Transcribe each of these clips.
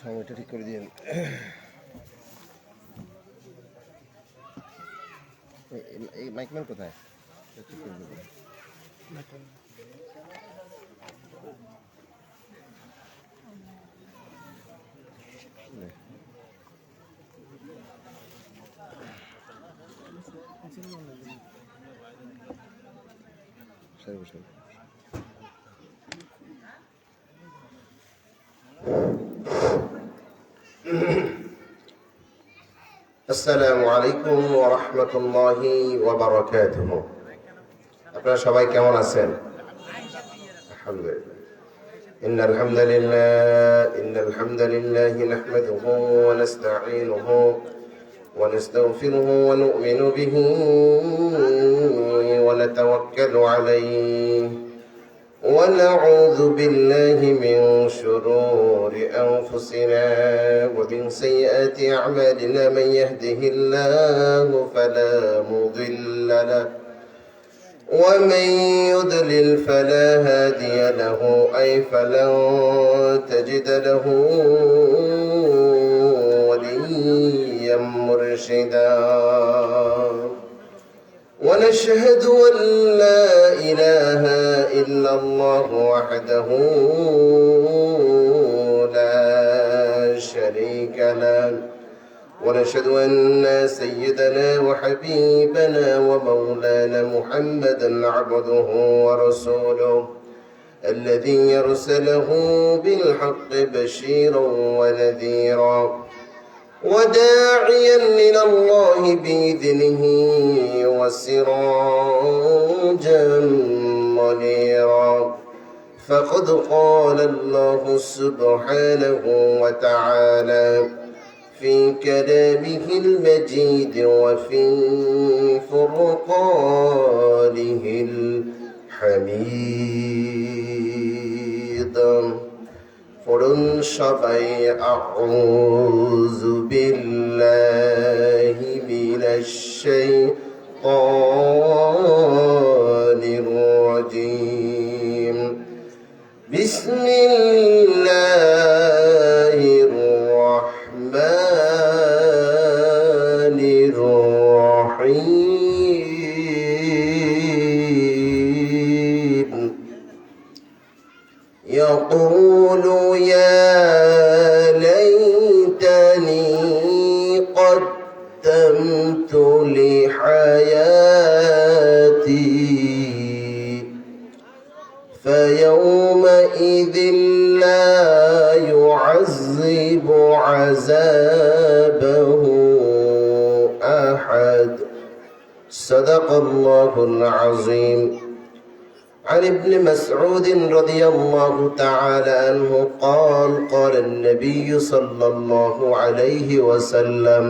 সময়টা ঠিক করে দিন। এই মাইকম্যান কোথায়? ঠিক করে দেবেন। আসসালামু আলাইকুম ওয়া রাহমাতুল্লাহি ওয়া বারাকাতুহু। আপনারা সবাই কেমন আছেন? আলহামদুলিল্লাহ। ইন্নাল হামদালিল্লাহি নাহমাদুহু ওয়া নাস্তাঈনুহু ওয়া নাস্তাগফিরুহু ওয়া নু'মিনু বিহি ওয়া নাতাওয়াক্কালু আলাইহি ونعوذ بالله من شرور أنفسنا ومن سيئات أعمالنا من يهده الله فلا مضل له ومن يضلل فلا هادي له أي فلن تجد له وليا مرشدا ونشهد أن لا إله إلا الله وحده لا شريك له ونشهد أن سيدنا وحبيبنا ومولانا محمدا عبده ورسوله الذي يرسله بالحق بشيرا ونذيرا وداعيا إلى الله بإذنه وسراجا منيرا فقد قال الله سبحانه وتعالى في كلامه المجيد وفي فرقانه الحميد পড়ুন সবাই আউযু বিল্লাহি মিনাশ শাইতানির রাজীম বিসমিল্লাহির রাহমানির রাহিম يقول يا ليتني قدمت لحياتي فيومئذ لا يعذب عذابه أحد صدق الله العظيم. عن ابن مسعود رضي الله تعالى عنه قال قال النبي صلى الله عليه وسلم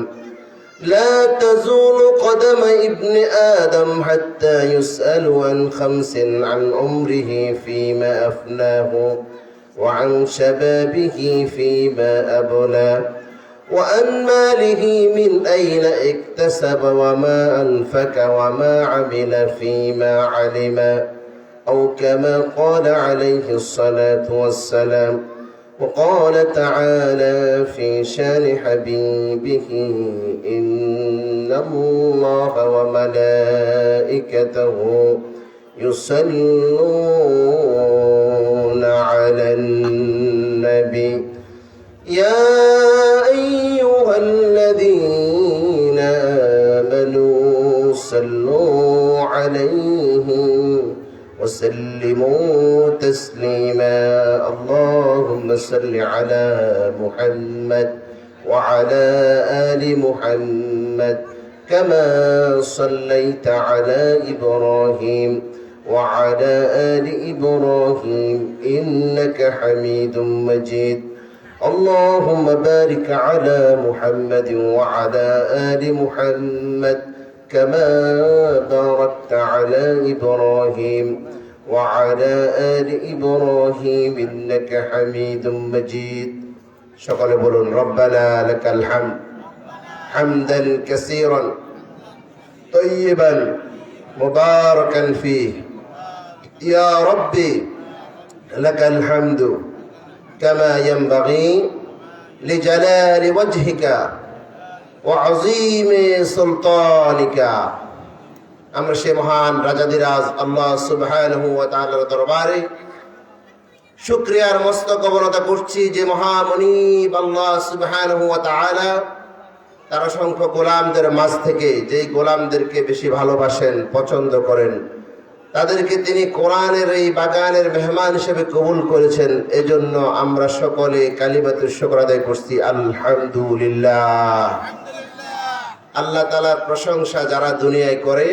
لا تزول قدم ابن آدم حتى يسأل عن خمس عن عمره فيما أفناه وعن شبابه فيما أبلى وعن ماله من أين اكتسب وما أنفق وما عمل فيما علم أو كما قال عليه الصلاة والسلام. وقال تعالى في شان حبيبه إن الله وملائكته يصلون على النبي يا أيها الذين آمنوا صلوا عليه وسلموا تسليما اللهم صل على محمد وعلى آل محمد كما صليت على إبراهيم وعلى آل إبراهيم إنك حميد مجيد اللهم بارك على محمد وعلى آل محمد كما باركت على إبراهيم وعلى آل إبراهيم إنك حميد مجيد. সকলে বলুন ربنا لك الحمد حمدا كثيرا طيبا مباركا فيه يا ربي লাকাল হামদু কামা ইয়ানবাগি লিজালালি ওয়াজহিকা ওয়া আযীমি সুলতানিকা। আমরা সে মহান রাজাদিরাজ আল্লাহ সুবহানাহু ওয়া তাআলার দরবারে শুকরিয়ার মস্তক অবনত করছি যে মহামনিব আল্লাহ সুবহানাহু ওয়া তাআলা তার অসংখ্য গোলামদের মাঝ থেকে যেই গোলামদেরকে বেশি ভালোবাসেন, পছন্দ করেন, তাদেরকে তিনি কোরআনের এই বাগানের মেহমান হিসেবে কবুল করেছেন। এজন্য আমরা সকলে কালিমাতুশ শুকর আদায় করছি আলহামদুলিল্লাহ। আল্লাহ তাআলার প্রশংসা যারা দুনিয়ায় করে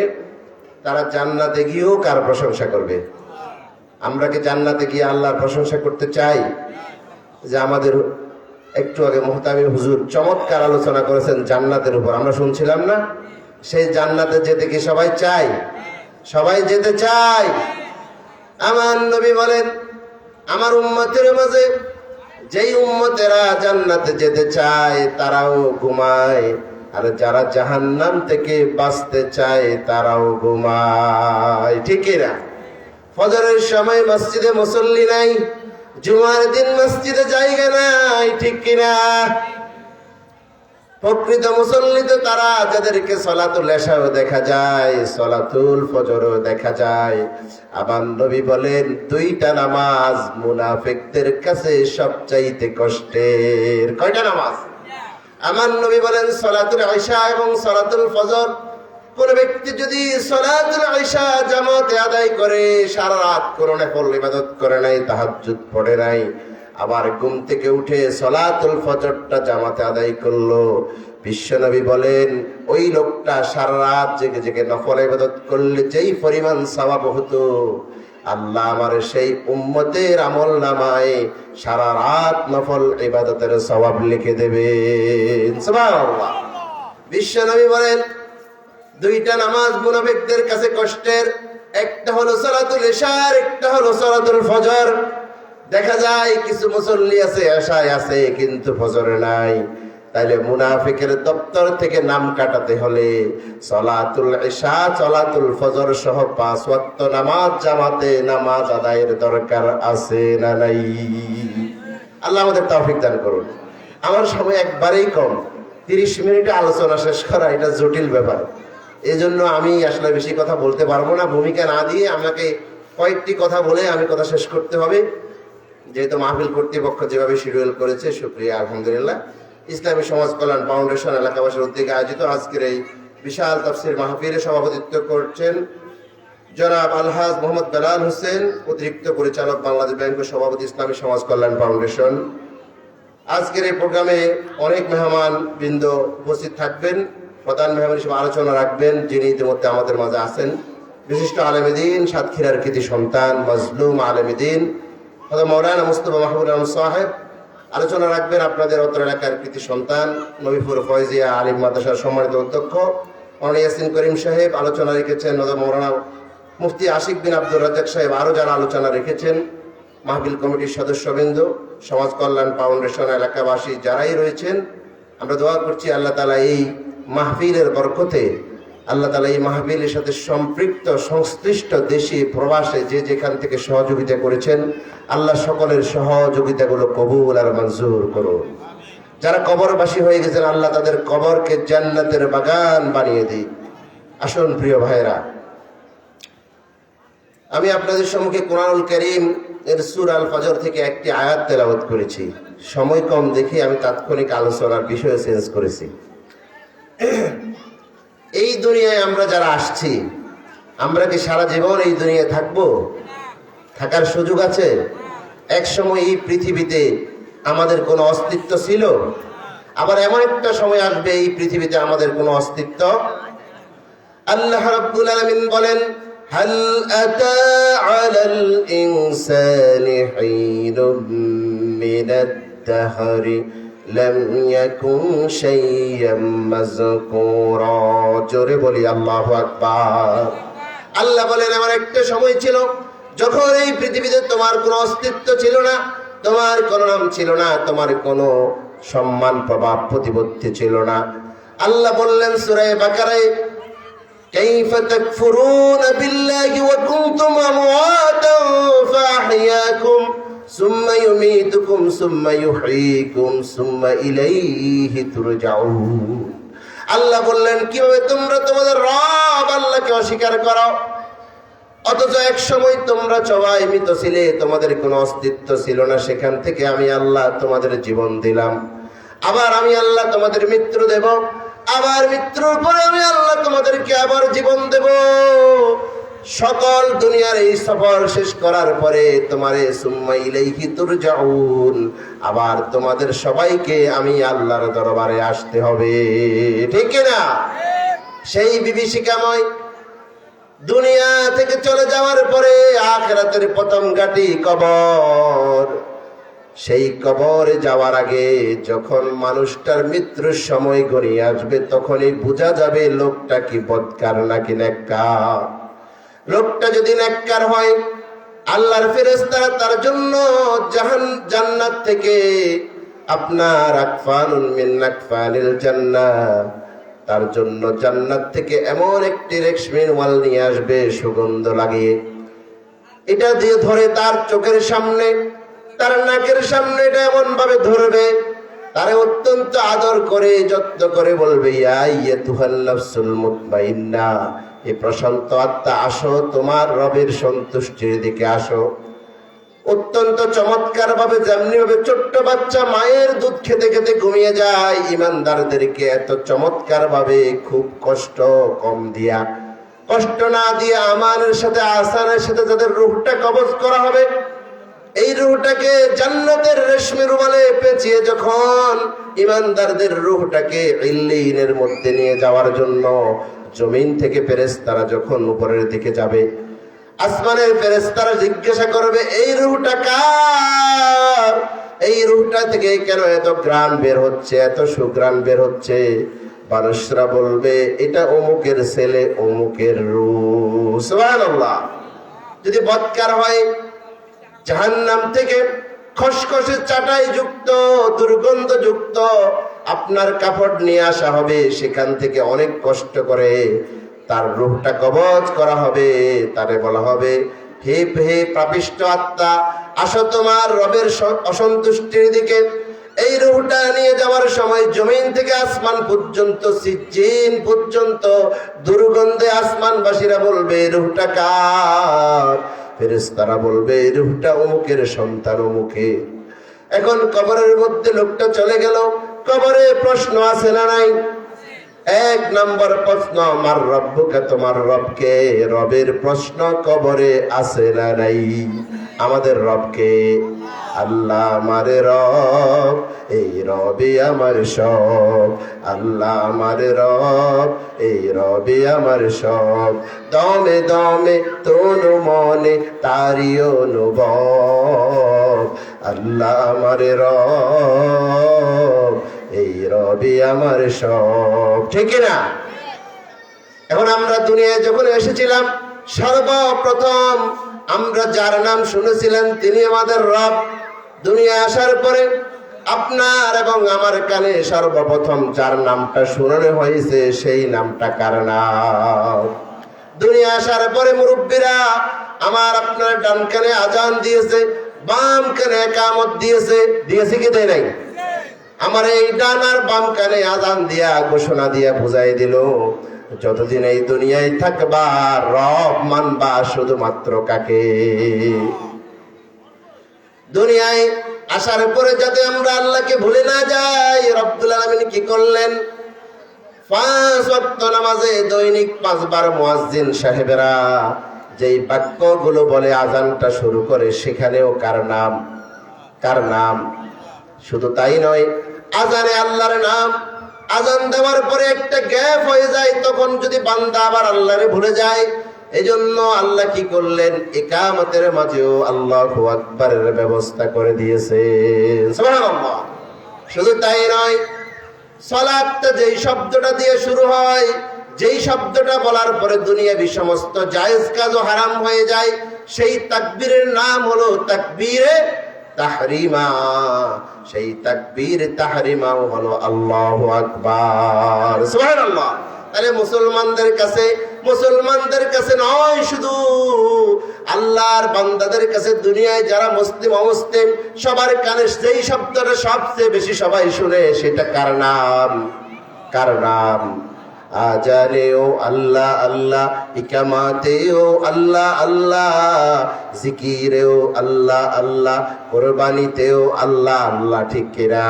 তারা জান্নাতে গিয়েও কার প্রশংসা করবে? আমরা কি জান্নাতে গিয়ে আল্লাহর প্রশংসা করতে চাই? যে আমাদের একটু আগে মুহতামিম হুজুর চমৎকার আলোচনা করেছেন জান্নাতের উপর, আমরা শুনছিলাম না? সেই জান্নাতে যেতে কি সবাই চাই? সবাই যেতে চাই। আমার নবী বলেন, আমার উম্মতের মাঝে যেই উম্মতেরা জান্নাতে যেতে চায় তারাও ঘুমায়, আর যারা জাহান্নাম থেকে বাঁচতে চায় তারাও ঘুমায়। ঠিক না? ফজরের সময় মসজিদে মুসল্লি নাই, জুমার দিন মসজিদে জায়গা নাই, ঠিক কিনা? প্রকৃত মুসল্লি তো তারা যাদেরকে সলাতুল ইশাও দেখা যায়, সলাতুল ফজরও দেখা যায়। আবার নবী বলেন, দুইটা নামাজ মুনাফিকদের কাছে সবচাইতে কষ্টের। কয়টা নামাজ? আমার নবী বলেন সলাতুল ইশা এবং সলাতুল ফজর। কোন ব্যক্তি যদি সলাতুল ইশা জামাতে আদায় করে, সারা রাত কোনো নফল ইবাদত করে নাই, তাহাজ্জুদ পড়ে নাই, আবার ঘুম থেকে উঠে সলাতুল ফজরটা জামাতে আদায় করলো, বিশ্বনবী বলেন ওই লোকটা সারা রাত জেগে জেগে নফল ইবাদত করলে যেই পরিমাণ সওয়াব হতো, আল্লাহ আমার সেই উম্মতের আমল নামায় সারা রাত নফল ইবাদতের সওয়াব লিখে দেবেন। সুবহানাল্লাহ। বিশ্বনবী বলেন দুইটা নামাজ মুনাফিকদের কাছে কষ্টের, একটা হলো সলাতুল ইশা, একটা হলো সলাতুল ফজর। দেখা যায় কিছু মুসল্লি আছে, ইশায় আছে কিন্তু ফজরে নাই। তাইলে মুনাফিকের দপ্তর থেকে নাম কাটাতে হলে সলাতুল ইশা, সলাতুল ফজর সহ 5 ওয়াক্ত নামাজ জামাতে নামাজ আদায়ের দরকার আছে না নাই? আল্লাহ আমাদের তৌফিক দান করুন। আমার সময় একবারেই কম, 30 মিনিটে আলোচনা শেষ করা এটা জটিল ব্যাপার। এই জন্য আমি আসলে বেশি কথা বলতে পারবো না। ভূমিকা না দিয়ে আমাকে কয়েকটি কথা বলে আমি কথা শেষ করতে হবে, যেহেতু মাহফিল কর্তৃপক্ষ যেভাবে শিডিউল করেছে। শুকরিয়া, আলহামদুলিল্লাহ। ইসলামী সমাজ কল্যাণ ফাউন্ডেশন এলাকাবাসীর উদ্যোগে আয়োজিত আজকের এই বিশাল তাফসীর মাহফিলে সভাপতিত্ব করছেন জনাব আলহাজ মোহাম্মদ বেলাল হোসেন, অতিরিক্ত পরিচালক বাংলাদেশ ব্যাংক সভাপতি ইসলামী সমাজ কল্যাণ ফাউন্ডেশন। আজকের এই প্রোগ্রামে অনেক মেহমান বৃন্দ উপস্থিত থাকবেন। প্রধান মেহমান হিসেবে আলোচনা রাখবেন যিনি ইতিমধ্যে আমাদের মাঝে আছেন, বিশিষ্ট আলেমদ্বীন, সাতক্ষীরার কৃতি সন্তান, মজলুম আলেমদ্বীন মৌলানা মুস্তফা মাহবুব আলম সাহেব। আলোচনা রাখবেন আপনাদের অত্র এলাকার কৃতি সন্তান, নবীপুর ফয়জিয়া আলিম মাদ্রাসার সম্মানিত অধ্যক্ষ মৌলানা ইয়াসিন করিম সাহেব। আলোচনা রেখেছেন মৌলানা মুফতি আশিক বিন আব্দুর রাজ্জাক সাহেব। আরও যারা আলোচনা রেখেছেন, মাহফিল কমিটির সদস্যবৃন্দ, সমাজ কল্যাণ ফাউন্ডেশন এলাকাবাসী যারাই রয়েছেন, আমরা দোয়া করছি আল্লাহ তাআলা এই মাহফিলের বরকতে, আল্লাহ তাআলা এই মাহফিলের সাথে সম্পৃক্ত সংশ্লিষ্ট দেশে প্রবাসে যে যেখান থেকে সহযোগিতা করেছেন, আল্লাহ সকলের সহযোগিতাগুলো কবুল আর মঞ্জুর করুন। যারা কবরবাসী হয়ে গেছেন, আল্লাহ তাদের কবরকে জান্নাতের বাগান বানিয়ে দিন। আসুন প্রিয় ভাইরা, আমি আপনাদের সম্মুখে কোরআনুল কারীম এর সূরা আল ফজর থেকে একটি আয়াত তেলাওয়াত করেছি। সময় কম দেখে আমি তাৎক্ষণিক আলোচনার বিষয় চেঞ্জ করেছি। এই দুনিয়ায় আমরা যারা আসছি, আমরা কি সারা জীবন এই দুনিয়ায় থাকবো? থাকার সুযোগ আছে? এক সময় এই পৃথিবীতে আমাদের কোনো অস্তিত্ব ছিল, আবার এমন একটা সময় আসবে এই পৃথিবীতে আমাদের কোনো অস্তিত্ব। আল্লাহ রাব্বুল আলামিন বলেন, হাল আতা আলাল ইনসানি হিনুম মিনাদ দাহরি লাম ইয়াকুন শাইয়্যাম মাযকুরা। জোরে বলি আল্লাহু আকবার। আল্লাহ বলেন, এমন একটা সময় ছিল যখন এই পৃথিবীতে তোমার কোনো অস্তিত্ব ছিল না, তোমার কোনো নাম ছিল না, তোমার কোনো সম্মান প্রভাব প্রতিপত্তি ছিল না। আল্লাহ বললেন সূরা বাকারায়, কাইফা তাকফুরুনা বিল্লাহি ওয়া কুনতুম আমওয়াতান ফাআহইয়াকুম সুম্মা ইউমীতুকুম সুম্মা ইউহয়ীকুম সুম্মা ইলাইহি তুরজাউন। আল্লাহ বললেন, কিভাবে তোমরা তোমাদের রব আল্লাহকে অস্বীকার করো, অথচ এক সময় তোমরা সবাই মৃত ছিলে, তোমাদের কোনো অস্তিত্ব ছিল না, সেখান থেকে আমি আল্লাহ তোমাদের জীবন দিলাম, আবার আমি আল্লাহ তোমাদের মৃত্যু দেব, আবার মৃত্যুর পরে আমি আল্লাহ তোমাদেরকে আবার জীবন দেব। সকল দুনিয়ার এই সফর শেষ করার পরে তোমারে সুম্মা ইলাইহি তুরজাউন, আবার তোমাদের সবাইকে আমি আল্লাহর দরবারে আসতে হবে, ঠিক না? সেই বিভীষিকাময় দুনিয়া থেকে চলে যাওয়ার পরে আখিরাতের প্রথম ঘাঁটি কবর। সেই কবরে যাওয়ার আগে যখন মানুষটার মৃত্যুর সময় ঘনিয়ে আসবে, তখনই বোঝা যাবে লোকটা কি বদকার নাকি নেককার। লোকটা যদি নেককার হয়, আল্লাহর ফেরেশতারা তার জন্য জান্নাত থেকে আপনার আকফানুন মিন আকফানিল জান্নাহ, তার জন্য জান্নাত থেকে এমন একটি রেশমের ওয়াল নিয়ে আসবে সুগন্ধ লাগিয়ে, এটা দিয়ে ধরে তার চোখের সামনে, তার নাকের সামনে এটা এমন ভাবে ধরবে, তারে অত্যন্ত আদর করে যত্ন করে বলবে, ইয়া আইয়াতুহান নাফসুল মুতমাইন্না, এই প্রশান্ত আত্মা আসো, তোমার রবের সন্তুষ্টির দিকে আসো। অত্যন্ত চমৎকার ভাবে, যেমনি ভাবে ছোট্ট বাচ্চা মায়ের দুধ খেতে খেতে ঘুমিয়ে যায়, ইমানদারদেরকে এত চমৎকার ভাবে খুব কষ্ট কম দিয়া, কষ্ট না দিয়ে আমানের সাথে আসানের সাথে যাদের রূহটা কবজ করা হবে, এই রূহটাকে জান্নাতের রেশমি রুমালে পেঁচিয়ে যখন ইমানদারদের রূহটাকে ইল্লিনের মধ্যে নিয়ে যাওয়ার জন্য জমিন থেকে ফেরেশতারা যখন উপরের দিকে যাবে, আসমানের ফেরেশতারা জিজ্ঞাসা করবে, এই রূহটা কার? এই রূহটা থেকে কেন এত ঘ্রাণ বের হচ্ছে, এত সুঘ্রাণ বের হচ্ছে? মানুষরা বলবে, এটা অমুকের ছেলে, অমুকের রূহ। সুবহানাল্লাহ। যদি বদকার হয়, জাহান্নাম থেকে খসখসে চাটাই যুক্ত, দুর্গন্ধ যুক্ত আপনার কাপড় নিয়ে আসা হবে, সেখান থেকে অনেক কষ্ট করে তার রূহটা কবজ করা হবে। তারে বলা হবে, হে হে পাপিষ্ঠ আত্মা, আসো তোমার রবের অসন্তুষ্টির দিকে। এই রূহটা নিয়ে যাওয়ার সময় জমিন থেকে আসমান পর্যন্ত, সিজ্জিন পর্যন্ত দুর্গন্ধে আসমানবাসীরা বলবে, রূহটা কার? ফেরেশতারা বলবে, রূহটা অমুকের সন্তান অমুকের। এখন কবরের মধ্যে লোকটা চলে গেল, কবরে প্রশ্ন আছে না নাই? এক নম্বর প্রশ্ন, আমার রব্বুকে, তোমার রবকে। রবের প্রশ্ন কবরে আছে না নাই? আমাদের রবকে? আল্লাহ আমারে রব, এই রবি আমার সব। আল্লাহ আমারে রব, এই রবি আমার সব। দমে দমে তনু মনে তারি অনুভব। আল্লাহ আমারে রব, এই রবি আমার সব, ঠিক না? এখন আমরা দুনিয়ায় যখন এসেছিলাম, সর্বপ্রথম আমরা যার নাম শুনেছিলেন তিনি আমাদের রব। দুনিয়া আসার পরে আপনার এবং আমার কানে সর্বপ্রথম যার নামটা শোনানো হয়েছে, সেই নামটা কার নাম? দুনিয়া আসার পরে মুরব্বীরা আমার আপনার ডান কানে আজান দিয়েছে, বাম কানে ইকামত দিয়েছে, দিয়েছে কি দেয় নাই? আমার এই ডান আর বাম কানে আজান দিয়া ঘোষণা দিয়া বুঝাই দিল, যতদিন এই দুনিয়ায় থাকবা রব মানবা শুধুমাত্র কাকে? দুনিয়ায় আসার পরে যাতে আমরা আল্লাহকে ভুলে না যাই, রব্বুল আলামিন কি করলেন? 5 ওয়াক্ত নামাজে দৈনিক 5 বার মুয়াজ্জিন সাহেবেরা যেই বাক্যগুলো বলে আজানটা শুরু করে, সেখানেও কার নাম? কার নাম? শুধু তাই নয়, আজানে আল্লাহর নাম। আজান দেওয়ার পরে একটা গ্যাপ হয়ে যায়, তখন যদি বান্দা আবার আল্লাহরে ভুলে যায়, এজন্য আল্লাহ কি করলেন? ইকামতের মাঝেও আল্লাহু আকবারের ব্যবস্থা করে দিয়েছেন। সুবহানাল্লাহ। শুধু তাই নয়, সালাতটা যেই শব্দটা দিয়ে শুরু হয়, যেই শব্দটা বলার পরে দুনিয়াবি সমস্ত জায়েজ কাজও হারাম হয়ে যায়, সেই তাকবীরের নাম হলো তাকবীরে তাহরিমা। সেই তাকবীর তাহরিমাও হলো আল্লাহু আকবার। সুবহানাল্লাহ। তাহলে মুসলমানদের কাছে মুসলমানদের কাছে নয়, শুধু আল্লাহর বান্দাদের কাছে, দুনিয়ায় যারা মুসলিম অমুসলিম সবার কানে যেই শব্দটা সবচেয়ে বেশি সবাই শুনে, সেটা কার নাম? কার নাম? আজানেও আল্লাহ আল্লাহ, ইকামাতেও আল্লাহ আল্লাহ, জিকিরেও আল্লাহ আল্লাহ, কোরবানিতেও আল্লাহ আল্লাহ। ঠিক কিনা?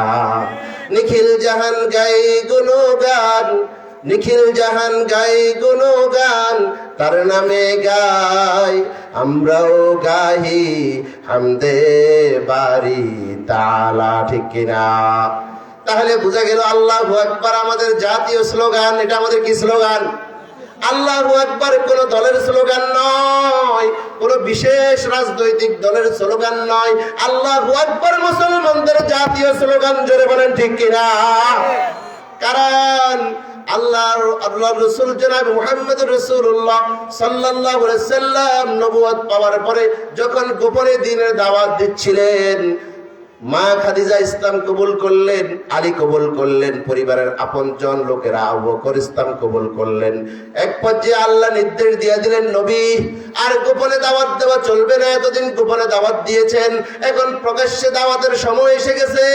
নিখিল জাহান গাই গুণগান, নিখিল জাহান গাই গুণগান, তার নামে গাই আমরাও গাহি হামদে বারি তাআলা। ঠিক কিনা? তাহলে বোঝা গেল আল্লাহু আকবার আমাদের জাতীয় স্লোগান। এটা আমাদের কি স্লোগান? আল্লাহু আকবার কোন দলের স্লোগান নয়, কোন বিশেষ রাজনৈতিক দলের স্লোগান নয়। আল্লাহু আকবার মুসলমানদের জাতীয় স্লোগান। জোরে বলেন ঠিক কিনা? কারণ আল্লাহর রাসূল জনাব মুহাম্মদ রাসূলুল্লাহ সাল্লাল্লাহু আলাইহি সাল্লাম নবুয়ত পাওয়ার পরে যখন গোপনে দ্বীনের দাওয়াত দিচ্ছিলেন, মা খাদিজা ইসলাম কবুল করলেন, আলী কবুল করলেন, পরিবারের আপনজন লোকেরা আবু বকর ইসলাম কবুল করলেন। এক পর্যায়ে আল্লাহ নির্দেশ দিয়ে দিলেন, নবী আর গোপনে দাওয়াত দেওয়া চলবে না। এতদিন গোপনে দাওয়াত দিয়েছেন, এখন প্রকাশ্যে দাওয়াতের সময় এসে গেছে।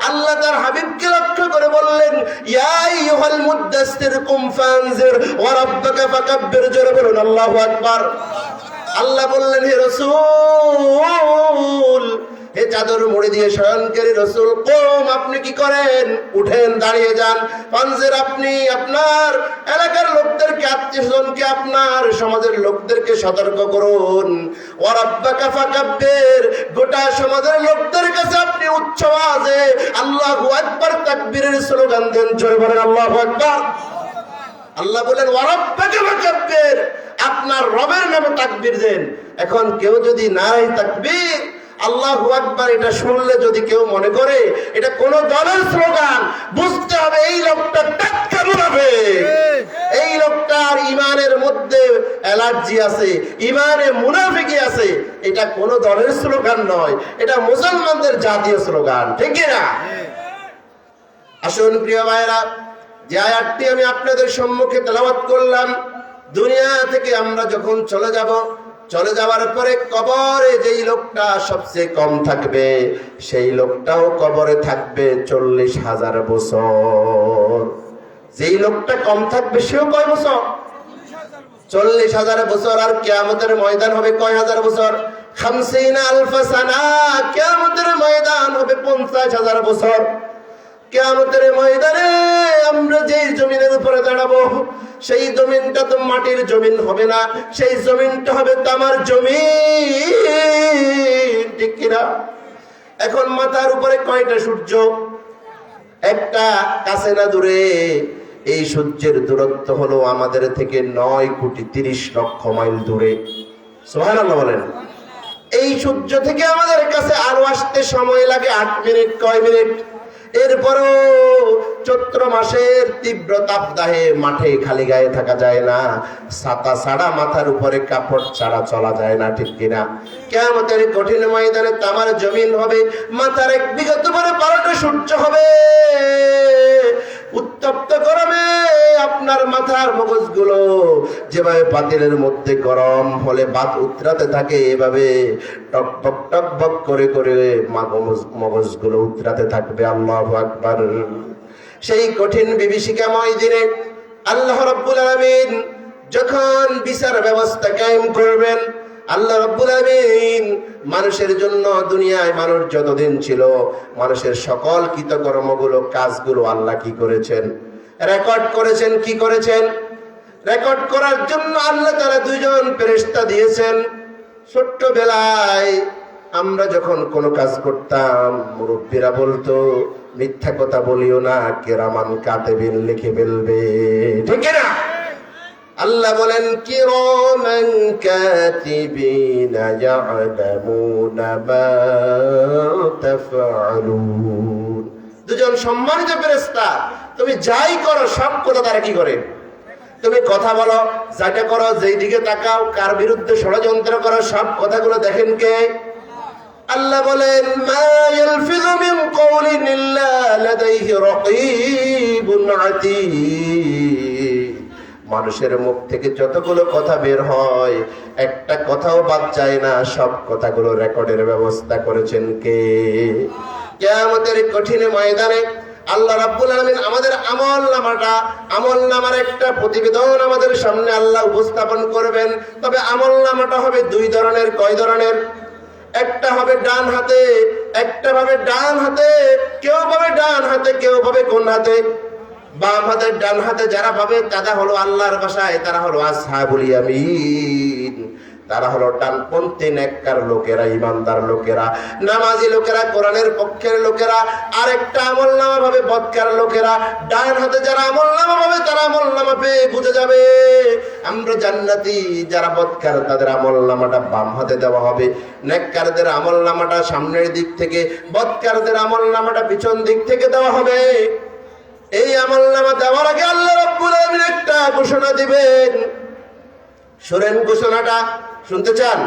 আল্লাহ তার হাবিবকে লক্ষ্য করে বললেন, ইয়া আইয়ুহাল মুদ্দাসসির কুম ফানজির ওয়া রাব্বাকা ফাকাব্বির। জোরে বলুন আল্লাহু আকবার। আল্লাহ বললেন, হে রাসূল, হে চাদর মুড়ি দিয়ে শয়নকারী রাসূল, কম আপনি কি করেন? উঠেন, দাঁড়িয়ে যান। ফানজির, আপনি আপনার এলাকার লোকদেরকে, আত্মীয়স্বজনকে, আপনার সমাজের লোকদেরকে সতর্ক করুন। ওয়া রাব্বাকা ফাকাব্বির, গোটা সমাজের লোকদের কাছে আপনি উচ্চ আওয়াজে আল্লাহু আকবার তাকবীরের স্লোগান দেন। জোরে বলেন আল্লাহু আকবার। আল্লাহ বলেন, ওয়া রাব্বাকা ফাকাব্বির, আপনার রবের নামে তাকবীর দেন। এখন কেউ যদি নারায়ে তাকবীর আল্লাহু আকবার এটা শুনলে যদি কেউ মনে করে এটা কোন দলের স্লোগান, বুঝতে হবে এই লোকটা টাটকা মুনাফিক। এই লোকটার ঈমানের মধ্যে অ্যালার্জি আছে, ঈমানে মুনাফিকি আছে। এটা কোন দলের স্লোগান নয়, এটা মুসলমানদের জাতীয় স্লোগান। ঠিক না? আসুন প্রিয় ভাইরা, যে আয়াতটি আমি আপনাদের সম্মুখে তেলাওয়াত করলাম, দুনিয়া থেকে আমরা যখন চলে যাব, চলে যাওয়ার পরে কবরে যেই লোকটা সবচেয়ে কম থাকবে, সেই লোকটাও কবরে থাকবে 40,000 বছর। যেই লোকটা কম থাকবে সেও কয় বছর? 40,000 বছর। আর কিয়ামতের ময়দান হবে কয় হাজার বছর? 50,000 সানা। কিয়ামতের ময়দান হবে 50,000 বছর। কিয়ামতের ময়দানে আমরা যেই জমিনের উপরে দাঁড়াবো, সেই জমিনটা তো মাটির জমিন হবে না, সেই জমিনটা হবে তামার জমিন। ঠিক কিনা? এখন মাথার উপরে কয়টা সূর্য? একটা, কাছে না দূরে। এই সূর্যের দূরত্ব হলো আমাদের থেকে 9,30,00,000 মাইল দূরে। সুবহানাল্লাহ বলেন। এই সূর্য থেকে আমাদের কাছে আলো আসতে সময় লাগে 8 মিনিট। কয় মিনিট? এরপরও চৈত্র মাসের তীব্র তাপদাহে মাঠে খালি গায়ে থাকা যায় না, ছাতা ছাড়া, মাথার উপরে কাপড় ছাড়া চলা যায় না। ঠিক কিনা? কিয়ামতের কঠিন ময়দানে তামার জমিন হবে, মাথার 1 বিঘত পরে 12টা সূর্য হবে। উত্তপ্ত গরমে আপনার মাথার মগজগুলো যেভাবে পাতিলের মধ্যে গরম হলে ভাত উতরাতে থাকে, এভাবে টকবক টকবক করে করে মগজগুলো উতরাতে থাকবে। আল্লাহু আকবার। সেই কঠিন বিভীষিকাময় দিনে আল্লাহ রাব্বুল আলামিন যখন বিচার ব্যবস্থা কায়েম করবেন, আল্লাহ রাব্বুল আলামিন মানুষের জন্য, দুনিয়ায় মানুষ যতদিন ছিল, মানুষের সকল কৃতকর্মগুলো, কাজগুলো আল্লাহ কি করেছেন? রেকর্ড করেছেন। কি করেছেন? রেকর্ড করার জন্য আল্লাহ তাআলা 2 জন ফেরেশতা দিয়েছেন। ছোট্টবেলায় আমরা যখন কোনো কাজ করতাম, মুরব্বীরা বলতো, মিথ্যা কথা বলিও না, কিরামান কাতিবিন লিখে ফেলবে। ঠিক না? আল্লাহ বলেন, কিরামান কাতিবিনা ইয়ালামুনা মা তাফআলুন। 2 জন সম্মানিত ফেরেশতা, তুমি যাই করো সব কথা তারা কি করে? তুমি কথা বলো, যাটা করো, যেই দিকে তাকাও, কার বিরুদ্ধে ষড়যন্ত্র করো, সব কথাগুলো দেখেন কে? আল্লাহ বলেন, মা ইয়ালফিযু মিন কওলিন ইল্লা লাদাইহি রাকীবুন আতীদ। মানুষের মুখ থেকে যতগুলো কথা বের হয় একটা কথাও বাদ যায় না, সব কথাগুলো রেকর্ডের ব্যবস্থা করেছেন কে? কিয়ামতের কঠিন ময়দানে আল্লাহ রাব্বুল আলামিন আমাদের আমলনামার একটা প্রতিবেদন আমাদের সামনে আল্লাহ উপস্থাপন করবেন। তবে আমলনামাটা হবে দুই ধরনের। কয় ধরনের? একটা হবে ডান হাতে, একটা ভাবে ডান হাতে, কেউ ভাবে ডান হাতে, কেউ ভাবে কোন হাতে? বাম হাতে। ডান হাতে যারা পাবে তারা হলো আল্লাহর ভাষায় তারা হলো আসহাবুল ইয়ামিন, তারা হলো ডানপন্থী নেককার লোকেরা, ইমানদার লোকেরা, নামাজি লোকেরা, কোরআনের পক্ষের লোকেরা। আরেকটা আমলনামা ভাবে বদকার লোকেরা। ডান হাতে যারা আমলনামা পাবে তারা আমলনামা পেয়ে বুঝে যাবে আমরা জান্নাতি। যারা বদকার তাদের আমলনামাটা বাম হাতে দেওয়া হবে। নেককারদের আমলনামাটা সামনের দিক থেকে, বদকারদের আমলনামাটা পিছন দিক থেকে দেওয়া হবে। এই আমলনামা দেওয়ার আগে আল্লাহ রাব্বুল আলামিন একটা ঘোষণা দিবেন। শুনেন ঘোষণাটা, শুনতে চান?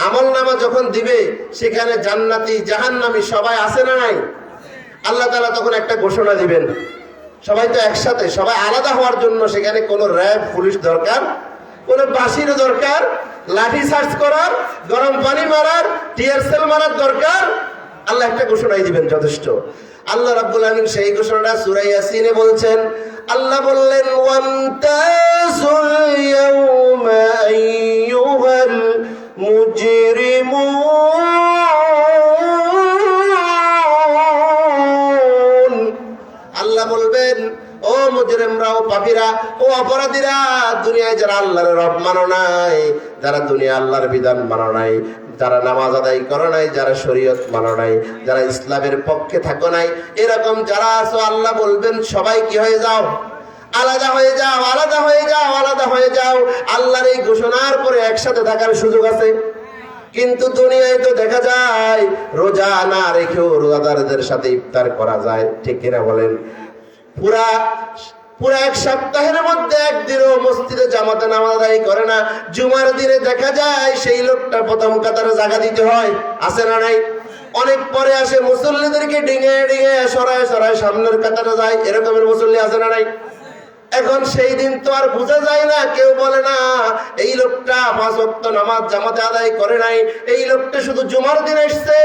আমলনামা যখন দিবে সেখানে জান্নাতি জাহান্নামী সবাই আছে না নাই? আল্লাহ তাআলা তখন একটা ঘোষণা দিবেন। সবাই তো একসাথে, সবাই আলাদা হওয়ার জন্য সেখানে কোনো র্যাব পুলিশ দরকার, কোনো বাঁশির দরকার, লাঠি চার্জ করার, গরম পানি মারার, টিয়ার সেল মারার দরকার? আল্লাহ একটা ঘোষণাই দিবেন, যথেষ্ট। আল্লাহ রাব্বুল আলামিন সেই ঘোষণাটা সূরা ইয়াসিনে বলছেন। আল্লাহ বললেন, ওয়ামতাজুল ইয়াউমা আইয়ুহাল মুজরিমুন। আল্লাহ বলবেন, ও মুজরিমরা, ও পাপীরা, ও অপরাধীরা, দুনিয়ায় যারা আল্লাহর রব মানো নাই, যারা দুনিয়া আল্লাহর বিধান মানো নাই, যারা নামাজ আদায় করো নাই, যারা শরীয়ত মানো নাই, যারা ইসলামের পক্ষে থাকো নাই, এরকম যারা আছো আল্লাহ বলবেন সবাই কি হয়ে যাও? আলাদা হয়ে যাও, আলাদা হয়ে যাও, আলাদা হয়ে যাও। আল্লাহর এই ঘোষণার পরে একসাথে থাকার সুযোগ আছে? কিন্তু দুনিয়ায় তো দেখা যায় রোজা না রেখেও রোজাদারদের সাথে ইফতার করা যায়, ঠিক কিনা বলেন? পুরা এক সপ্তাহের মধ্যে একদিনও মসজিদে জামাতে নামাজ আদায় করে না। জুমার দিনে দেখা যায় সেই লোকটা প্রথম কাতারে জায়গা দিতে হয়, আছে না নাই? অনেক পরে আসে, মুসল্লিদেরকে ডিঙে ডিঙে সরায় সরায় সামনের কাতারে যায়, এরকমের মুসল্লি আছে না নাই? এখন সেই দিন তো আর বোঝা যায় না, কেউ বলে না এই লোকটা 5 ওয়াক্ত নামাজ জামাতে আদায় করে নাই, এই লোকটা শুধু জুমার দিন এসছে,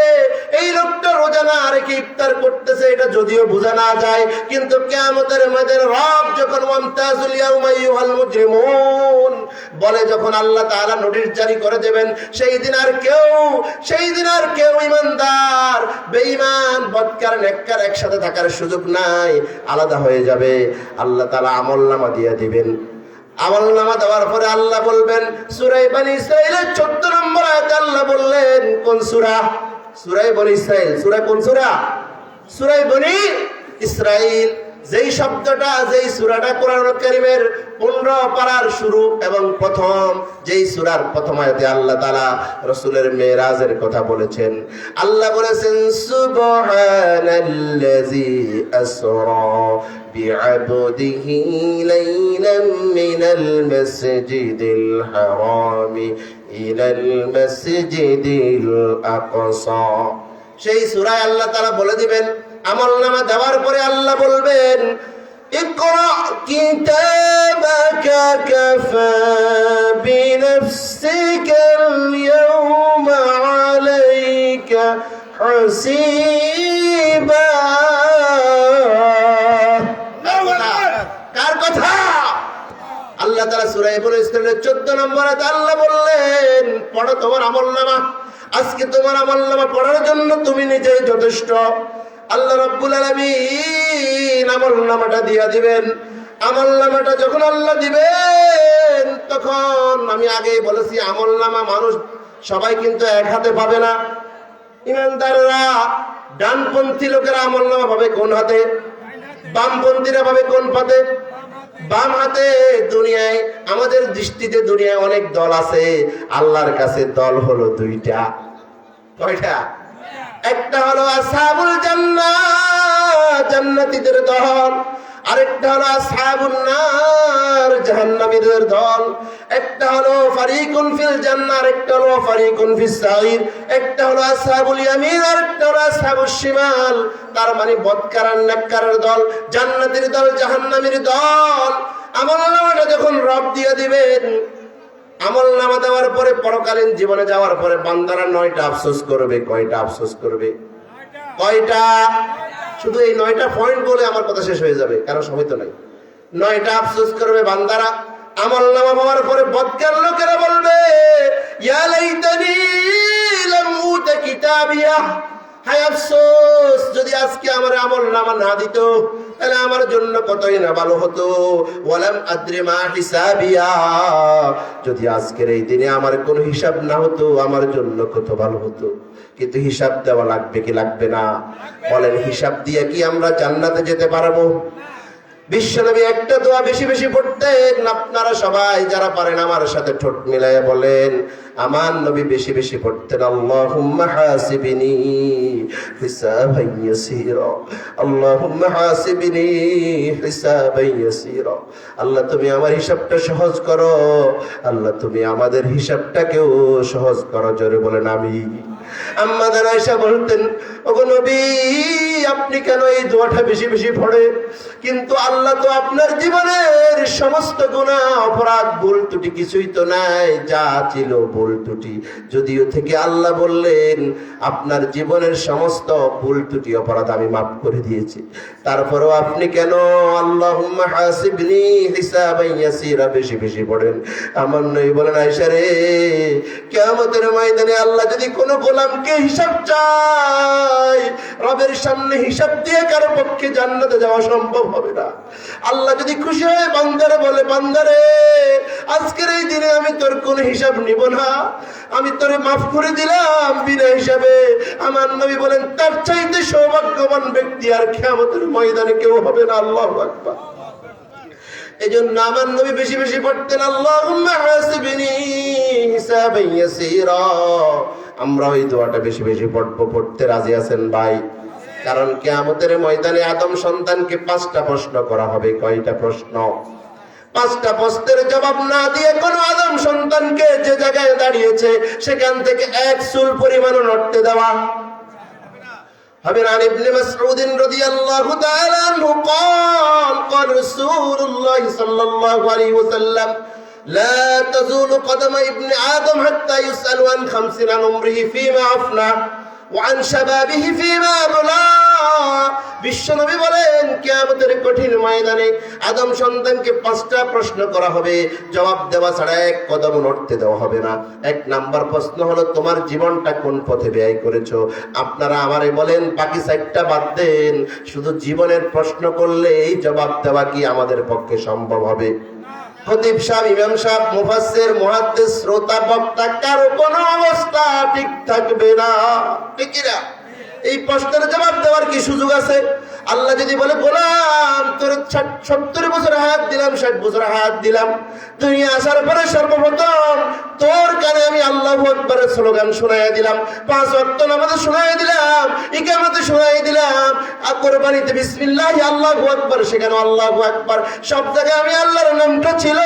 এই লোকটা রোজা না রেখে ইফতার করতেছে, এটা যদিও বোঝা না যায়। কিন্তু কিয়ামতের ময়দানে রব যখন ওয়ামতাজুল ইয়াউমা আইয়ুহাল মুজরিমুন বলে, যখন আল্লাহ তাআলা নোটিশ জারি করে দেবেন, সেই দিন আর কেউ ইমানদার বেঈমান বদকার নেককার একসাথে থাকার সুযোগ নাই, আলাদা হয়ে যাবে। আল্লাহ তাআলা আমলনামা দিয়ে দিবেন। আমলনামা দেওয়ার পরে আল্লাহ বলবেন, সূরা বনী ইসরাঈলের 14 নম্বর আয়াতে আল্লাহ বললেন, কোন সূরা? সূরা বনী ইসরাঈল। সূরা কোন সূরা? সূরা বনী ইসরাঈল। যেই শব্দটা, যেই সূরাটা কোরআনুল কারীমের 15 পারার শুরু এবং প্রথম, যেই সূরার প্রথম আয়াতে আল্লাহ তাআলা রাসূলের মেরাজের কথা বলেছেন। আল্লাহ বলেছেন, সুবহানাল্লাযী আসরা বিআবদিহি লাইলাম মিনাল মাসজিদিল হারামি ইলাল মাসজিদিল আকসা। সেই সূরায় আল্লাহ তাআলা বলে দিবেন। আমলনামা দেওয়ার পরে আল্লাহ বলবেন, ইকরা কিতাবাকা কাফা বিনাফসিকাল ইয়াউমা আলাইকা হাসিবা। কার কথা? আল্লাহ তাআলা সূরা বনী ইসরাঈলের 14 নম্বর আয়াতে আল্লাহ বললেন, পড়ো তোমার আমলনামা। আজকে তোমার আমলনামা পড়ার জন্য তুমি নিজেই যথেষ্ট। আল্লাহ রাব্বুল আলামিন আমলনামাটা দিয়া দিবেন। আমলনামাটা যখন আল্লাহ দিবেন, তখন আমি আগেই বলেছি আমলনামা মানুষ সবাই কিন্তু এক হাতে পাবে না। ইমানদাররা, ডানপন্থী লোকেরা আমলনামা পাবে কোন হাতে? বামপন্থীরা পাবে কোন হাতে? বাম হাতে। দুনিয়ায় আমাদের দৃষ্টিতে দুনিয়ায় অনেক দল আছে, আল্লাহর কাছে দল হলো 2টা। কয়টা? একটা হলো আসহাবুল জান্নাহ, জান্নাতীদের দল। আরেকটা হলো আসহাবুন নার, জাহান্নামীদের দল। একটা হলো ফারিকুন ফিল জান্নাহ, আরেকটা হলো ফারিকুন ফিস সাঈর। একটা হলো আসহাবুল ইয়ামিন, আরেকটা হলো আসহাবুশ শিমাল। তার মানে বদকার আর নেককারের দল, জান্নাতীর দল, জাহান্নামীর দল। আমলনামাটা যখন রব দিয়ে দিবেন, আমলনামা দেওয়ার পরে পরকালীন জীবনে যাওয়ার পরে বান্দারা 9টা আফসোস করবে। কয়টা আফসোস করবে? কয়টা? শুধু এই 9টা পয়েন্ট বলে আমার কথা শেষ হয়ে যাবে, কারণ সময় তো নাই। 9টা আফসোস করবে বান্দারা। আমলনামা পাওয়ার পরে বদকার লোকেরা বলবে, ইয়া লাইতানি লাম উতা কিতাবিয়া, হায় আফসোস, যদি আজকে আমার আমলনামা না দিত তাহলে আমার জন্য কতই না ভালো হতো। ওয়ালাম আদ্রি মা হিসাবিয়া, যদি আজকের এই দিনে আমার কোনো হিসাব না হতো আমার জন্য কত ভালো হতো। কিন্তু হিসাব দেওয়া লাগবে কি লাগবে না? বলেন, হিসাব দিয়ে কি আমরা জান্নাতে যেতে পারবো? বিশ্বনবী একটা দোয়া বেশি বেশি পড়তেন। আপনারা সবাই যারা পারেন আমার সাথে ঠোঁট মিলাইয়া বলেন, আমার নবী বেশি বেশি পড়তেন, আল্লাহুম্মা হাসিবনি হিসাবান ইয়াসীরা, আল্লাহুম্মা হাসিবনি হিসাবান ইয়াসীরা। আল্লাহ তুমি আমার হিসাবটা সহজ করো, আল্লাহ তুমি আমাদের হিসাবটাকেও সহজ করো। জোরে বলেন আমিন। আম্মা জান আয়েশা বলতেন, ওগো নবী, আপনি কেন এই দোয়াটা বেশি বেশি পড়েন? কিন্তু আল্লাহ তো আপনার জীবনের সমস্ত গুনাহ অপরাধ ভুল ত্রুটি কিছুই তো নাই, যা ছিল ভুল ত্রুটি যদিও থেকে আল্লাহ বললেন আপনার জীবনের সমস্ত ভুল ত্রুটি অপরাধ আমি মাফ করে দিয়েছি, তারপরেও আপনি কেন আল্লাহুম্মা হাসিবনি হিসাবান ইয়াসীরা বেশি বেশি পড়েন? আমার নবী বলেন, আয়েশা রে, কিয়ামতের ময়দানে আল্লাহ যদি কোনো গোলামকে হিসাব চায়, রবের সামনে হিসাব দিয়ে কারো পক্ষে জান্নাতে যাওয়া সম্ভব হবে না। আল্লাহ যদি খুশি হয় বান্দারে বলে, বান্দারে আজকের এই দিনে আমি তোর কোনো হিসাব নিব না, আমি তোরে মাফ করে দিলাম বিনা হিসাবে। আমার নবী বলেন, তার চাইতে সৌভাগ্যবান ব্যক্তি আর কিয়ামতের ময়দানে কেউ হবে না। আল্লাহু আকবার। এজন্য আমার নবী বেশি বেশি পড়তেন, আল্লাহুম্মা হাসিবনি হিসাবান ইয়াসীরা। আমরা ওই দোয়াটা বেশি বেশি পড়বো। পড়তে রাজি আছেন ভাই? কারণ কিয়ামতের ময়দানে আদম সন্তানকে 5টা প্রশ্ন করা হবে। কয়টা প্রশ্ন? 5টা প্রশ্নের জবাব না দিয়ে কোন আদম সন্তানকে যে জায়গায় দাঁড়িয়েছে সেখান থেকে এক চুল পরিমাণও নড়তে দেওয়া হবে না। ইবনে মাসউদ রাদিয়াল্লাহু তাআলা আনহু قال قال رسول الله صلى الله عليه وسلم لا تزول قدم ابن آدم حتى يسأل عن 50 عن عمره فيما أفنى وعن شبابه فيما بلى। বিশ্বনবী বলেন, কিয়ামতের কঠিন ময়দানে আদম সন্তানকে 5টা প্রশ্ন করা হবে, জবাব দেওয়া ছাড়া এক কদম নড়তে দেওয়া হবে না। 1 নাম্বার প্রশ্ন হলো, তোমার জীবনটা কোন পথে ব্যয় করেছো? আপনারা আমারে বলেন, বাকি 4টা বাদ দেন, শুধু জীবনের প্রশ্ন করলে এই জবাব দেওয়া কি আমাদের পক্ষে সম্ভব হবে? খতিব সাহেব, ইমাম সাহেব, মুফাসসির, মুহাদ্দিস, শ্রোতা, বক্তা কারো কোনো অবস্থা ঠিক থাকবে না। ঠিক কি না? এই প্রশ্নের জবাব দেওয়ার কি সুযোগ আছে? আল্লাহ যদি বলে, গোলাম তোর 70 বছর হায়াত দিলাম, 60 বছর হায়াত দিলাম, দুনিয়া আসার পরে সর্বপ্রথম তোর কানে আমি আল্লাহু আকবারের স্লোগান শোনাইয়া দিলাম, 5 ওয়াক্ত নামাজ শোনাইয়া দিলাম, ইকামতে শোনাইয়া দিলাম, আর কুরবানিতে বিসমিল্লাহ আল্লাহু আকবার, সেখানে আল্লাহু আকবার, সব জায়গায় আমি আল্লাহর নামটা ছিল,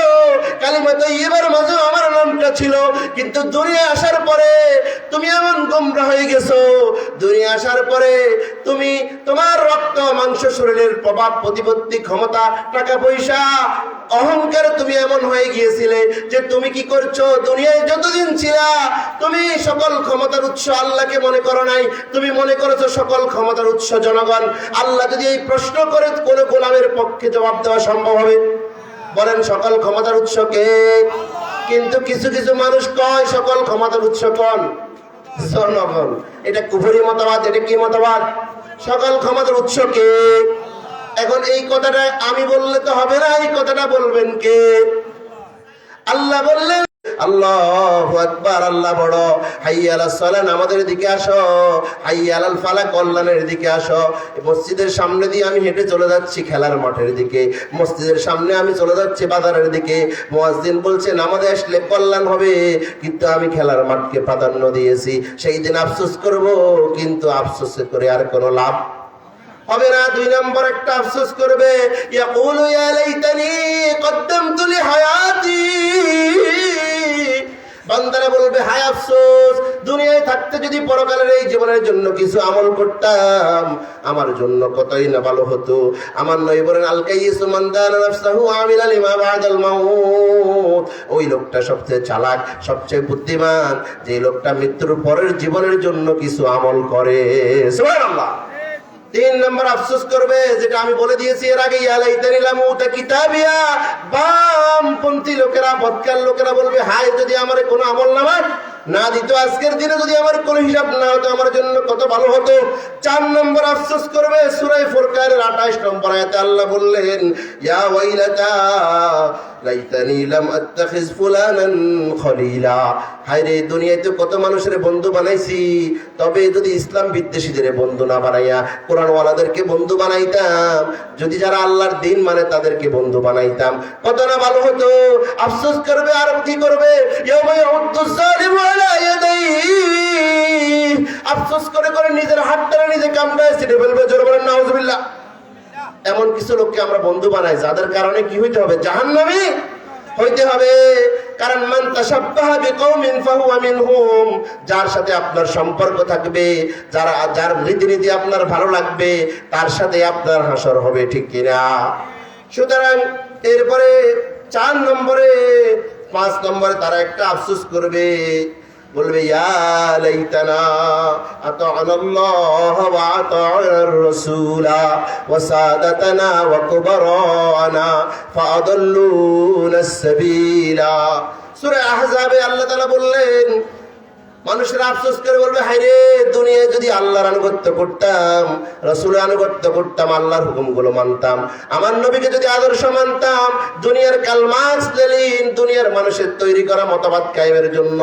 কালিমা তাইয়্যিবার মাঝে আমার নামটা ছিল। কিন্তু দুনিয়া আসার পরে তুমি এমন গোমরা হয়ে গেছো, দুনিয়া আসার পরে তুমি তোমার রক্ত মাংস শরীরের প্রভাব প্রতিপত্তি ক্ষমতা টাকা পয়সা অহংকার তুমি এমন হয়ে গিয়েছিলে যে তুমি কি করছো, দুনিয়ায় যতদিন ছিলা তুমি সকল ক্ষমতার উৎস আল্লাহকে মনে করো নাই, তুমি মনে করেছো সকল ক্ষমতার উৎস জনগণ। আল্লাহ যদি এই প্রশ্ন করে কোন গোলামের পক্ষে জবাব দেওয়া সম্ভব হবে? বলেন, সকল ক্ষমতার উৎস কে? কিন্তু কিছু কিছু মানুষ কয় সকল ক্ষমতার উৎস কোন? জনগণ। এটা কুফরি মতবাদ। এটা কি মতবাদ? সকল ক্ষমতার উৎস কে? এখন এই কথাটা আমি বললে তো হবে না, এই কথাটা বলবেন কে? আল্লাহ বললেন, আল্লাহু আকবার, আল্লাহ বড়। হাইয়া আলাস সালাহ, আমাদের দিকে আসো। হাইয়া আলাল ফালাহ, কল্যাণের দিকে আসো। মসজিদের সামনে দিয়ে আমি হেঁটে চলে যাচ্ছি খেলার মাঠের দিকে, মসজিদের সামনে আমি চলে যাচ্ছি বাজারের দিকে। মুয়াজ্জিন বলছে নামাজে আসলে কল্যাণ হবে, কিন্তু আমি খেলার মাঠকে প্রাধান্য দিয়েছি। সেই দিন আফসোস করব, কিন্তু আফসোস করে আর কোনো লাভ হবে না। 2 নম্বর একটা আফসোস করবে, ইয়াকুলু ইয়া লাইতানি কদ্দামতু লিহায়াতি। বান্দারা বলবে হায় আফসোস, দুনিয়ায় থাকতে যদি পরকালের এই জীবনের জন্য কিছু আমল করতাম আমার জন্য কতই না ভালো হতো। আমার নবী বলেন আল কাইয়িসু মান দানা নাফসাহু আমিলা লিমা বাদাল মাউত। ওই লোকটা সবচেয়ে চালাক, সবচেয়ে বুদ্ধিমান, যে লোকটা মৃত্যুর পরের জীবনের জন্য কিছু আমল করে। সুবহানাল্লাহ। 3 নম্বর আফসোস করবে, যেটা আমি বলে দিয়েছি এর আগে, ইয়া লাইতানি লাম উতা কিতাবিয়া। বামপন্থী লোকেরা, বদকার লোকেরা বলবে হায় যদি আমার কোনো আমল নামা না দিত, আজকের দিনে যদি আমার কোনো হিসাব না হতো আমার জন্য কত ভালো হতো। 4 নম্বর আফসোস করবে, সূরা ফুরকানের 28 নম্বর আয়াতে আল্লাহ বললেন ইয়া ওয়াইলাতা লাইতানি লাম আত্তাখিজ ফুলানান খলিলা। হায় রে, দুনিয়াতে কত মানুষের বন্ধু বানাইছি, তবে যদি ইসলাম বিদ্বেষীদের বন্ধু না বানাইয়া কোরআনওয়ালাদেরকে বন্ধু বানাইতাম, যদি যারা আল্লাহর দিন মানে তাদেরকে বন্ধু বানাইতাম, কত না ভালো হতো। আফসোস করবে, আর কি করবে, ইয়াউমা ইয়াউদ্দুজ জালিমু আলা ইয়াদাইহি। আফসোস করে করে নিজের হাতটা নিজে কামড়ায় ছিঁড়ে ফেলবে। জোরে বলেন নাউজুবিল্লাহ। এমন কিছু লোককে আমরা বন্ধু বানাই যাদের কারণে কি হইতে হবে, জাহান্নামী হইতে হবে। কারণ মান তাশাব্বাহা বিকওমিন ফাহুয়া মিনহুম। যার সাথে আপনার সম্পর্ক থাকবে, যার রীতিনীতি আপনার ভালো লাগবে, তার সাথে আপনার হাসর হবে, ঠিক কিনা? সুতরাং এরপরে 4 নম্বরে 5 নম্বরে তারা একটা আফসোস করবে, বলবে ইয়া লাইতানা আতা'নাল্লাহ ওয়া আতা'নার রাসূলা ওয়া সাদাতানা ওয়া কুবারানা ফাআদাল্লুনাস সাবিলা। সূরা আহজাবে আল্লাহ তাআলা বললেন, মানুষের আফসোস করে বলবে হায় রে, দুনিয়ায় যদি আল্লাহর আনুগত্য করতাম, রাসূলের আনুগত্য করতাম, আল্লাহর হুকুমগুলো মানতাম, আমার নবীকে যদি আদর্শ মানতাম, দুনিয়ার কালমাস লেলিন দুনিয়ার মানুষের তৈরি করা মতবাদ কায়েমের জন্য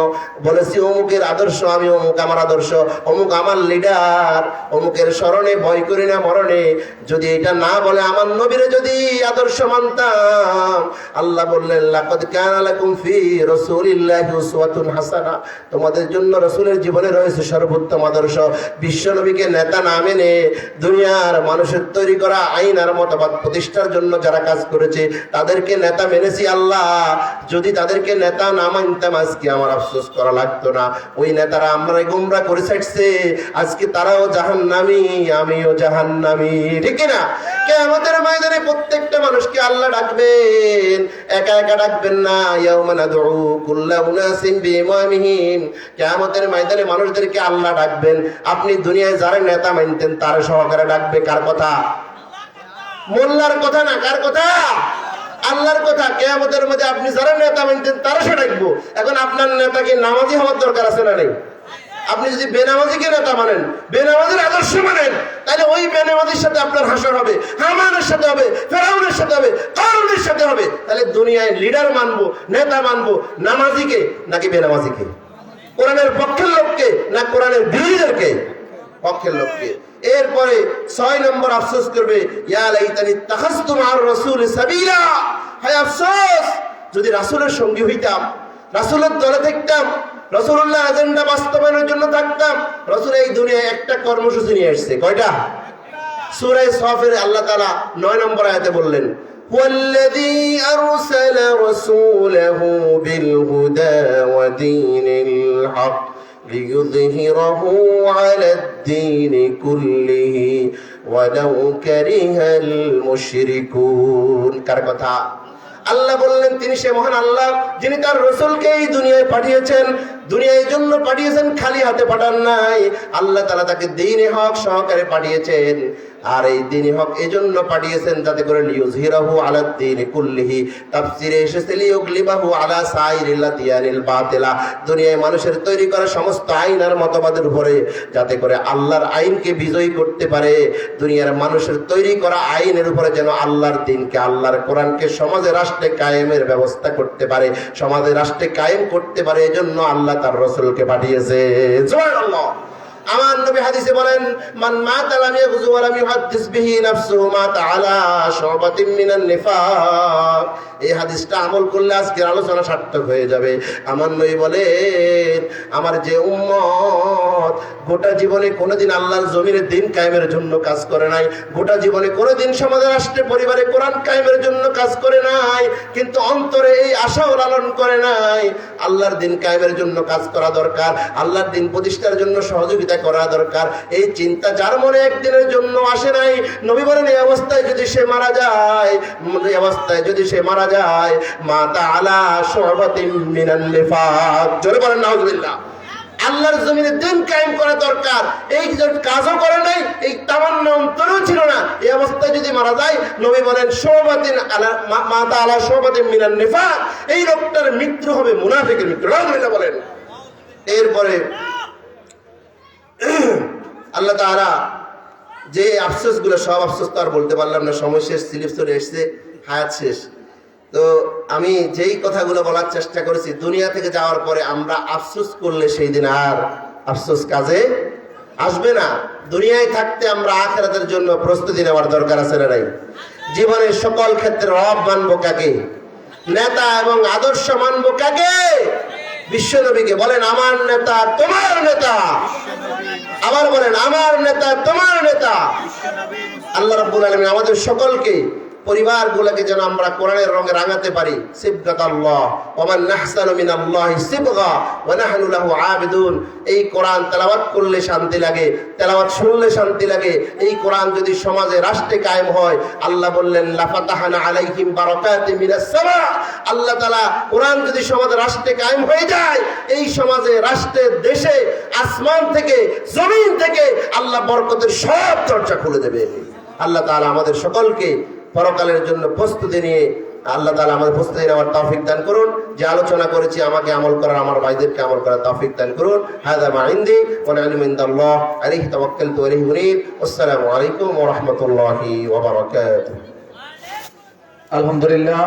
বলেছি অমুকের আদর্শ আমি, অমুক আমার আদর্শ, অমুক আমার লিডার, অমুকের স্মরণে ভয় করি না মরণে, যদি এটা না বলে আমার নবীরে যদি আদর্শ মানতাম, আল্লাহ বললেন লাকাদ কানা লাকুম ফি রাসূলিল্লাহি উসওয়াতুন হাসানাহ। তোমাদের জন্য রাসূলের জীবনে রয়েছে সর্বোত্তম আদর্শ। বিশ্ব নবীকে নেতা না মেনে দুনিয়ার মানুষের তৈরি করা আইন আর মতবাদ প্রতিষ্ঠার জন্য যারা কাজ করেছে তাদেরকে নেতা মেনেছি আল্লাহ। যদি তাদেরকে নেতা না মানতাম আজকে আমার আফসোস করা লাগতো না। ওই নেতারা আমরা গোমরা করে ছাড়ছে, আজকে তারাও জাহান্নামী, আমিও জাহান্নামী, ঠিক না? কিয়ামতের ময়দানে প্রত্যেকটা মানুষকে আল্লাহ ডাকবেন, একা একা ডাকবেন না। ইয়াউমা নাদউ কুল্লা উনাসিন বিইমামিহিম। কিয়ামতের ময়দানে মানুষদেরকে আল্লাহ ডাকবেন। আপনি দুনিয়ায় যারা নেতা মানতেন তার সহকারে ডাকবে কার কথা? মোল্লার কথা না, কার কথা? আল্লাহর কথা। কিয়ামতের মধ্যে আপনি যারা নেতা মানতেন তারা সে ডাকবো। এখন আপনার নেতাকে নামাজি হওয়ার দরকার আছে না নেই? আপনি যদি বেনামাজিকে নেতা মানেন, বেনামাজির আদর্শ মানেন, তাহলে ওই বেনামাজির সাথে আপনার হাসর হবে, হামানের সাথে হবে, ফেরাউনের সাথে হবে, কারুনের সাথে হবে। তাহলে দুনিয়ায় লিডার মানবো, নেতা মানবো নামাজিকে নাকি বেনামাজিকে? কোরআনের পক্ষের লোককে না কোরআনের বিরোধীদেরকে? পক্ষের লোককে। এরপরে 6 নম্বর আফসোস করবে, ইয়া লাইতানি তাখাসতু মা'আর রাসূলি সাবিলা। হায় আফসোস, যদি রাসূলের সঙ্গী হইতাম, রাসূলের দলে থাকতাম, রাসূলুল্লাহ এজেন্ডা বাস্তবায়নের জন্য থাকতাম। রাসূল এই দুনিয়ায় একটা কর্মসূচি নিয়ে আসছে, কয়টা? সূরা সফের আল্লাহ তাআলা 9 নম্বর আয়াতে বললেন ওয়াল্লাযী আরসালা রাসূলাহু বিল হুদা ওয়া দীনিল হক লিইয়ুযহিরাহু আলাদ দীনি কুল্লিহি ওয়ালাউ কারিহাল মুশরিকুন। কার কথা? আল্লাহ বললেন তিনি সে মহান আল্লাহ যিনি তার রাসূলকে এই দুনিয়ায় পাঠিয়েছেন। দুনিয়ার জন্য পাঠিয়েছেন, খালি হাতে পাঠান নাই। আল্লাহ তাআলা তাকে দ্বীনে হক সহকারে পাঠিয়েছেন। আর এই দ্বীনে হক এজন্য পাঠিয়েছেন যাতে করে লিউযহিরাহু আলাদ দীনি কুল্লিহি। তাফসীরে এসেছে লিউগলিবাহু আলা সাইরিল আদিয়ানিল বাতিলা। দুনিয়ায় মানুষের তৈরি করা সমস্ত আইন আর মতবাদের উপরে যাতে করে আল্লাহর আইনকে বিজয়ী করতে পারে। দুনিয়ার মানুষের তৈরি করা আইনের উপরে যেন আল্লাহর দ্বীনকে, আল্লাহর কোরআনকে সমাজে রাষ্ট্রে কায়েমের ব্যবস্থা করতে পারে, সমাজে রাষ্ট্রে কায়েম করতে পারে। এজন্য আল্লাহ তার রাসূলকে পাঠিয়েছে। সুবহানাল্লাহ। আমার নবী হাদিসে বলেন মান মাতা লাম ইয়াগযু ওয়া লাম ইউহাদ্দিস বিহি নাফসুহু মাতা আলা শুবাতিন মিনান নিফাক। এই হাদিসটা আমল করলে আজকের আলোচনা সার্থক হয়ে যাবে। আমার নবী বলেন, আমার যে উম্মত গোটা জীবনে কোনোদিন আল্লাহর জমিনে দিন কায়েমের জন্য কাজ করে নাই, গোটা জীবনে কোনোদিন সমাজে রাষ্ট্রে পরিবারে কোরআন কায়েমের জন্য কাজ করে নাই, কিন্তু অন্তরে এই আশাও লালন করে নাই আল্লাহর দিন কায়েমের জন্য কাজ করা দরকার, আল্লাহর দিন প্রতিষ্ঠার জন্য সহযোগিতা করা দরকার, এই চিন্তা যার মনে একদিনের জন্য আসে নাই, নবী বলেন এই অবস্থায় যদি সে মারা যায়, এই অবস্থায় যদি সে মারা যায়, মাতা আলা শুবাতিন মিনান নিফাক। জোরে বলেন নাউজুবিল্লাহ। আল্লাহর জমিনে দিন কায়েম করা দরকার, এই কাজও করে নাই, এই তামান্না অন্তরেও ছিল না, এই অবস্থায় যদি মারা যায়, নবী বলেন শুবাতিন আলা মাতা আলা শুবাতিন মিনান নিফাক, এই লোকটার মৃত্যু হবে মুনাফিকের মৃত্যু। নাউজুবিল্লাহ বলেন। এরপরে আল্লাহ তাআলা যে আফসোসগুলো, সব আফসোস তো আর বলতে পারলাম না, সময় শেষ, স্লিপ চলে এসছে, হায়াত শেষ। তো আমি যেই কথাগুলো বলার চেষ্টা করেছি, দুনিয়া থেকে যাওয়ার পরে আমরা আফসোস করলে সেই দিন আর আফসোস কাজে আসবে না। দুনিয়ায় থাকতে আমরা আখিরাতের জন্য প্রস্তুতি নেওয়ার দরকার আছে না নাই? জীবনের সকল ক্ষেত্রে রব মানবো কাকে? নেতা এবং আদর্শ মানবো কাকে? বিশ্বনবীকে। বলেন আমার নেতা তোমার নেতা, আবার বলেন আমার নেতা তোমার নেতা। আল্লাহ রাব্বুল আলামিন আমাদের সকলকে, পরিবারগুলোকে যেন আমরা কোরআনের রঙে রাঙাতে পারি। সিবগাতাল্লাহ ওয়া মান নাহসানু মিনাল্লাহি সিবগা ওয়া নাহনু লাহু আবিদুন। এই কোরআন তেলাওয়াত করলে শান্তি লাগে, তেলাওয়াত শুনলে শান্তি লাগে। এই কোরআন যদি সমাজে রাষ্ট্রে কায়েম হয়, আল্লাহ বললেন লাফাতাহানা আলাইহিম বারাকাতিন মিনাস সামা। আল্লাহ তাআলা কোরআন যদি সমাজে রাষ্ট্রে কায়েম হয়ে যায়, এই সমাজে, রাষ্ট্রে, দেশে, আসমান থেকে, জমিন থেকে আল্লাহ বরকতের সব দরজা খুলে দেবে। আল্লাহ তাআলা আমাদের সকলকে পরকালের জন্য প্রস্তুতি নিয়ে, আল্লাহ তাআলা আমাদের প্রস্তুতি নেওয়ার তৌফিক দান করুন। যে আলোচনা করেছি আমাকে আমল করার, আমার ভাইদেরকে আমল করার তৌফিক দান করুন। হাযা মা ইনদি ওয়া আলমু ইনদাল্লাহ আলাইহি তাওয়াক্কালতু ওয়া ইলাইহি উনীব। আসসালামু আলাইকুম ওয়া রাহমাতুল্লাহি ওয়া বারাকাতুহু। আলহামদুলিল্লাহ।